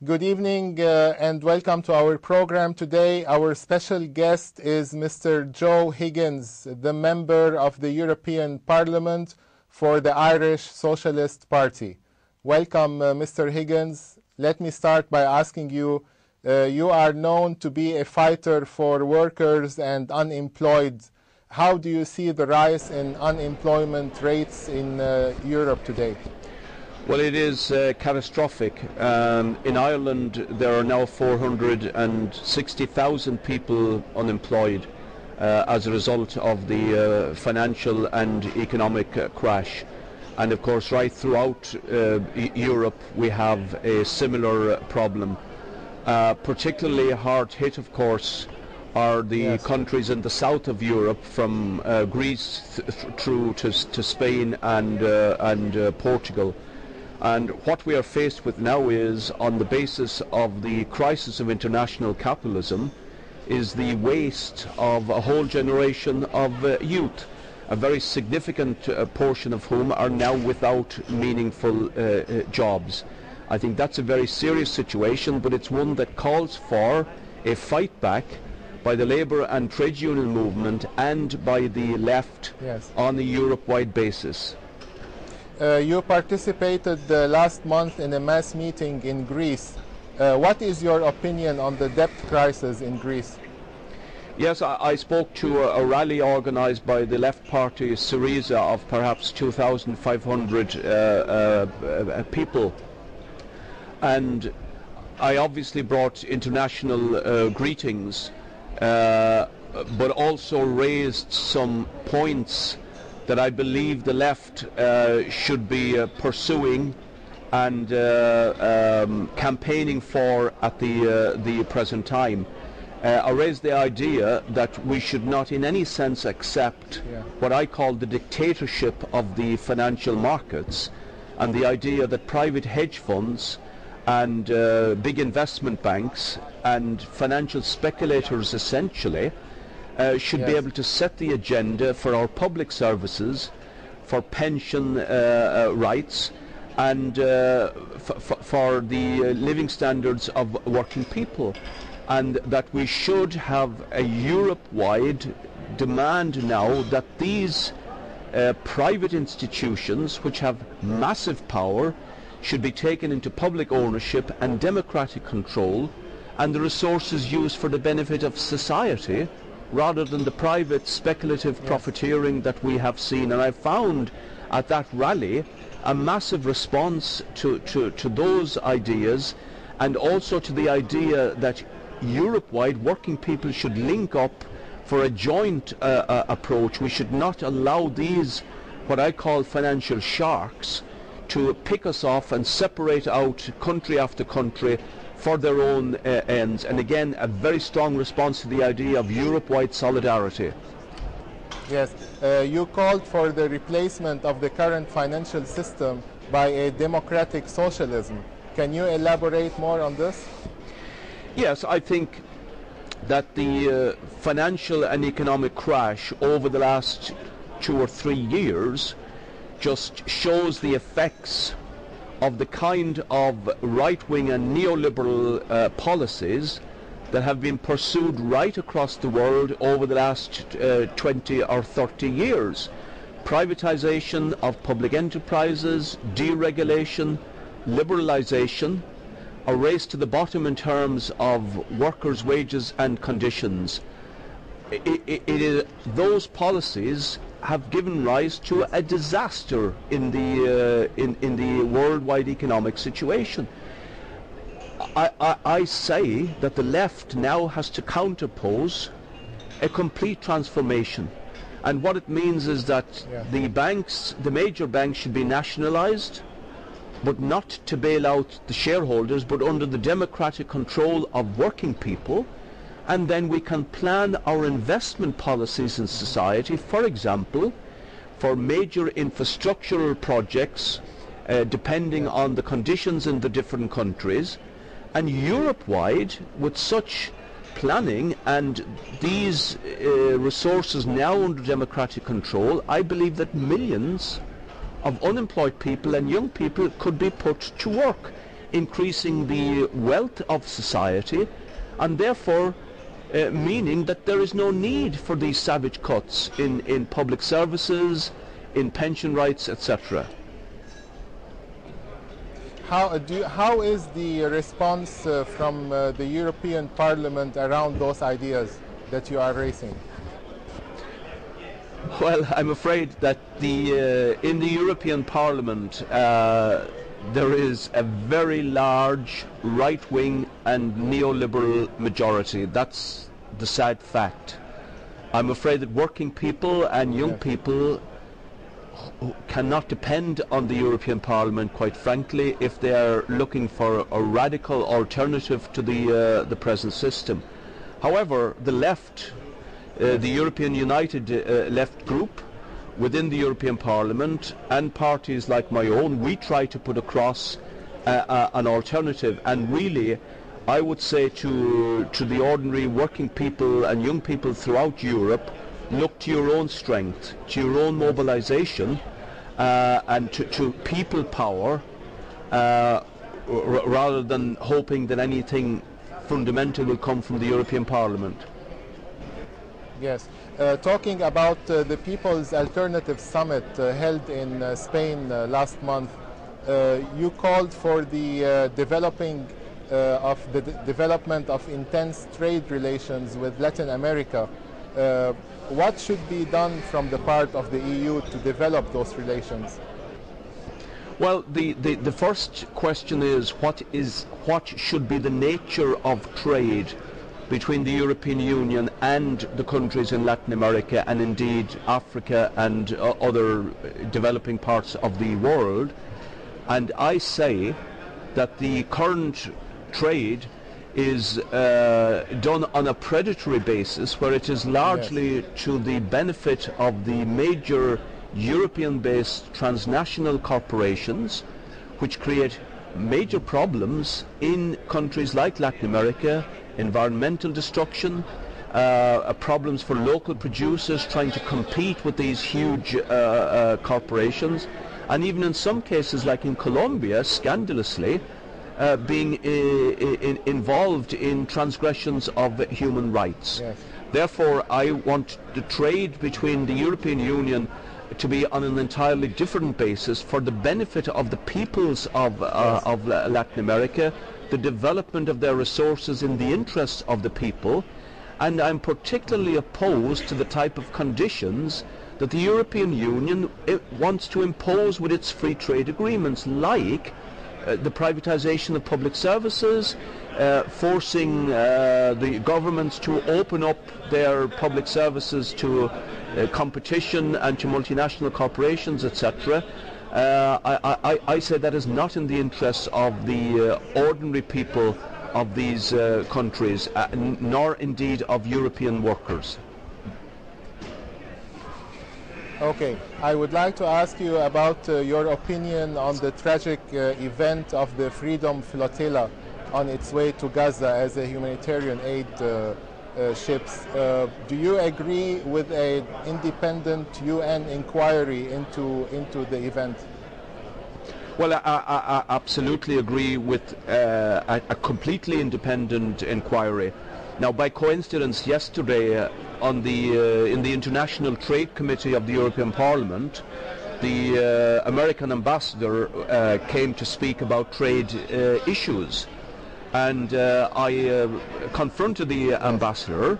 Good evening and welcome to our program today. Our special guest is Mr. Joe Higgins, the member of the European Parliament for the Irish Socialist Party. Welcome, Mr. Higgins. Let me start by asking you, you are known to be a fighter for workers and unemployed. How do you see the rise in unemployment rates in Europe today? Well, it is catastrophic. In Ireland, there are now 460,000 people unemployed as a result of the financial and economic crash. And of course, right throughout Europe, we have a similar problem. Particularly hard hit, of course, are the countries in the south of Europe, from Greece through to Spain and Portugal. And what we are faced with now is, on the basis of the crisis of international capitalism, is the waste of a whole generation of youth, a very significant portion of whom are now without meaningful jobs. I think that's a very serious situation, but it's one that calls for a fight back by the labour and trade union movement and by the left on a Europe-wide basis. You participated last month in a mass meeting in Greece. What is your opinion on the debt crisis in Greece? Yes, I spoke to a rally organised by the left party Syriza of perhaps 2,500 people. And I obviously brought international greetings, but also raised some points that I believe the left should be pursuing and campaigning for at the present time. I raised the idea that we should not in any sense accept what I call the dictatorship of the financial markets, and the idea that private hedge funds and big investment banks and financial speculators essentially should be able to set the agenda for our public services, for pension rights, and for the living standards of working people. And that we should have a Europe-wide demand now that these private institutions, which have massive power, should be taken into public ownership and democratic control, and the resources used for the benefit of society, rather than the private speculative profiteering that we have seen. And I found at that rally a massive response to those ideas, and also to the idea that Europe-wide working people should link up for a joint approach. We should not allow these, what I call financial sharks, to pick us off and separate out country after country for their own ends. And again, a very strong response to the idea of Europe-wide solidarity. Yes, you called for the replacement of the current financial system by a democratic socialism. Can you elaborate more on this? Yes, I think that the financial and economic crash over the last 2 or 3 years just shows the effects of the kind of right-wing and neoliberal policies that have been pursued right across the world over the last 20 or 30 years. Privatization of public enterprises, deregulation, liberalization, a race to the bottom in terms of workers' wages and conditions. Those policies have given rise to a disaster in the worldwide economic situation. I say that the left now has to counterpose a complete transformation, and what it means is that the major banks should be nationalized, but not to bail out the shareholders, but under the democratic control of working people. And then we can plan our investment policies in society, for example, for major infrastructural projects, depending on the conditions in the different countries. And Europe-wide, with such planning and these resources now under democratic control, I believe that millions of unemployed people and young people could be put to work. increasing the wealth of society, and therefore meaning that there is no need for these savage cuts in public services, in pension rights, etc. How is the response from the European Parliament around those ideas that you are raising? Well, I'm afraid that in the European Parliament there is a very large right-wing and neoliberal majority. That's the sad fact. I'm afraid that working people and young people cannot depend on the European Parliament, quite frankly, if they are looking for a radical alternative to the present system. However, the left, the European United Left Group within the European Parliament, and parties like my own, we try to put across an alternative, and really I would say to the ordinary working people and young people throughout Europe, look to your own strength, to your own mobilization, and to people power, rather than hoping that anything fundamental will come from the European Parliament. Yes. Talking about the People's Alternative Summit held in Spain last month, you called for the development of intense trade relations with Latin America. What should be done from the part of the EU to develop those relations? Well, the first question is what should be the nature of trade between the European Union and the countries in Latin America, and indeed Africa and other developing parts of the world. And I say that the current trade is done on a predatory basis, where it is largely to the benefit of the major European-based transnational corporations, which create major problems in countries like Latin America, environmental destruction, problems for local producers trying to compete with these huge corporations, and even in some cases, like in Colombia, scandalously, being involved in transgressions of human rights. Yes. Therefore, I want the trade between the European Union to be on an entirely different basis for the benefit of the peoples of Latin America, the development of their resources in the interests of the people, and I'm particularly opposed to the type of conditions that the European Union wants to impose with its free trade agreements, like the privatization of public services, forcing the governments to open up their public services to competition and to multinational corporations, etc. I say that is not in the interests of the ordinary people of these countries, nor indeed of European workers. Okay, I would like to ask you about your opinion on the tragic event of the Freedom Flotilla on its way to Gaza as a humanitarian aid ships. Do you agree with an independent UN inquiry into the event? Well, I absolutely agree with a completely independent inquiry. Now, by coincidence, yesterday in the International Trade Committee of the European Parliament, the American ambassador came to speak about trade issues, and I confronted the ambassador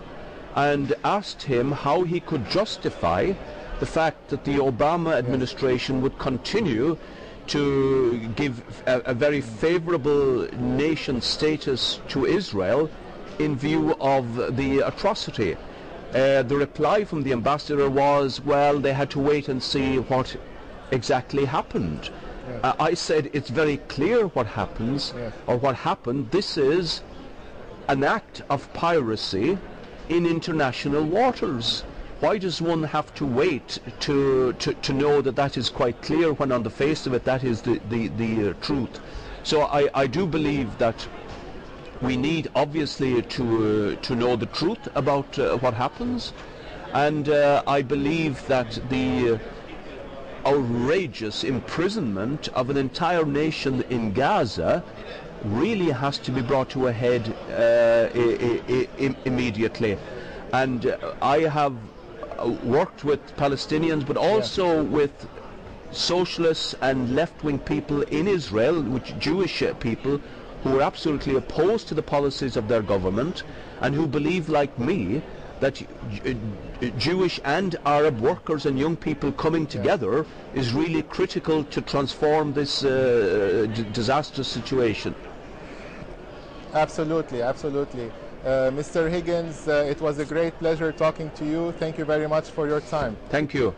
and asked him how he could justify the fact that the Obama administration would continue to give a very favorable nation status to Israel in view of the atrocity. The reply from the ambassador was, well, they had to wait and see what exactly happened. Yes. I said it's very clear what happens, yes, or what happened. This is an act of piracy in international waters. Why does one have to wait to know that that is quite clear, when on the face of it that is the truth? So I do believe that we need obviously to know the truth about what happens, and I believe that outrageous imprisonment of an entire nation in Gaza really has to be brought to a head immediately. And I have worked with Palestinians, but also with socialists and left-wing people in Israel, which Jewish people, who are absolutely opposed to the policies of their government and who believe, like me, that Jewish and Arab workers and young people coming together is really critical to transform this disastrous situation. Absolutely, absolutely. Mr. Higgins, it was a great pleasure talking to you. Thank you very much for your time. Thank you.